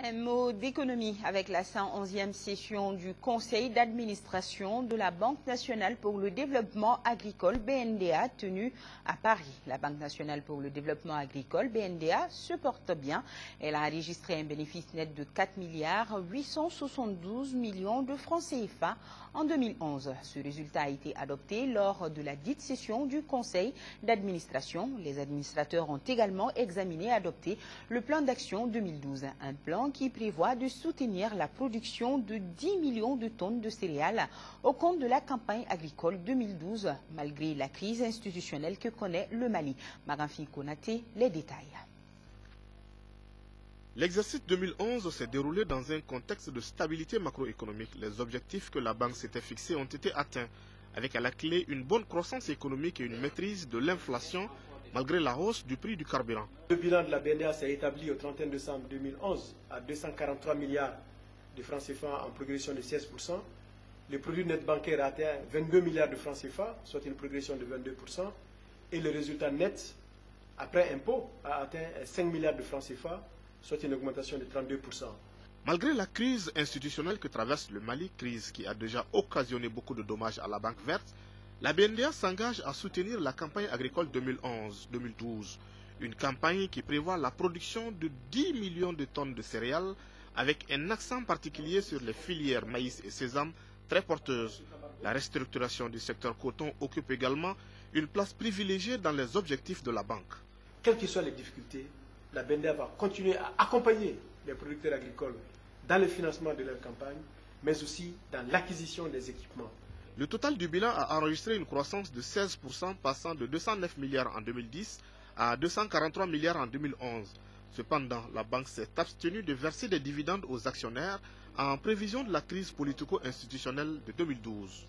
Un mot d'économie avec la 111e session du Conseil d'administration de la Banque nationale pour le développement agricole BNDA tenue à Paris. La Banque nationale pour le développement agricole BNDA se porte bien. Elle a enregistré un bénéfice net de 4 milliards 872 millions de francs CFA en 2011. Ce résultat a été adopté lors de la dite session du Conseil d'administration. Les administrateurs ont également examiné et adopté le plan d'action 2012, un plan qui prévoit de soutenir la production de 10 millions de tonnes de céréales au compte de la campagne agricole 2012, malgré la crise institutionnelle que connaît le Mali. Maranfi Konaté, les détails. L'exercice 2011 s'est déroulé dans un contexte de stabilité macroéconomique. Les objectifs que la banque s'était fixés ont été atteints, avec à la clé une bonne croissance économique et une maîtrise de l'inflation, malgré la hausse du prix du carburant. Le bilan de la BNDA s'est établi au 31 décembre 2011 à 243 milliards de francs CFA en progression de 16%. Le produit net bancaire a atteint 22 milliards de francs CFA, soit une progression de 22%. Et le résultat net, après impôt, a atteint 5 milliards de francs CFA, soit une augmentation de 32%. Malgré la crise institutionnelle que traverse le Mali, crise qui a déjà occasionné beaucoup de dommages à la Banque verte, la BNDA s'engage à soutenir la campagne agricole 2011-2012, une campagne qui prévoit la production de 10 millions de tonnes de céréales avec un accent particulier sur les filières maïs et sésame très porteuses. La restructuration du secteur coton occupe également une place privilégiée dans les objectifs de la banque. Quelles que soient les difficultés, la BNDA va continuer à accompagner les producteurs agricoles dans le financement de leur campagne, mais aussi dans l'acquisition des équipements. Le total du bilan a enregistré une croissance de 16%, passant de 209 milliards en 2010 à 243 milliards en 2011. Cependant, la banque s'est abstenue de verser des dividendes aux actionnaires en prévision de la crise politico-institutionnelle de 2012.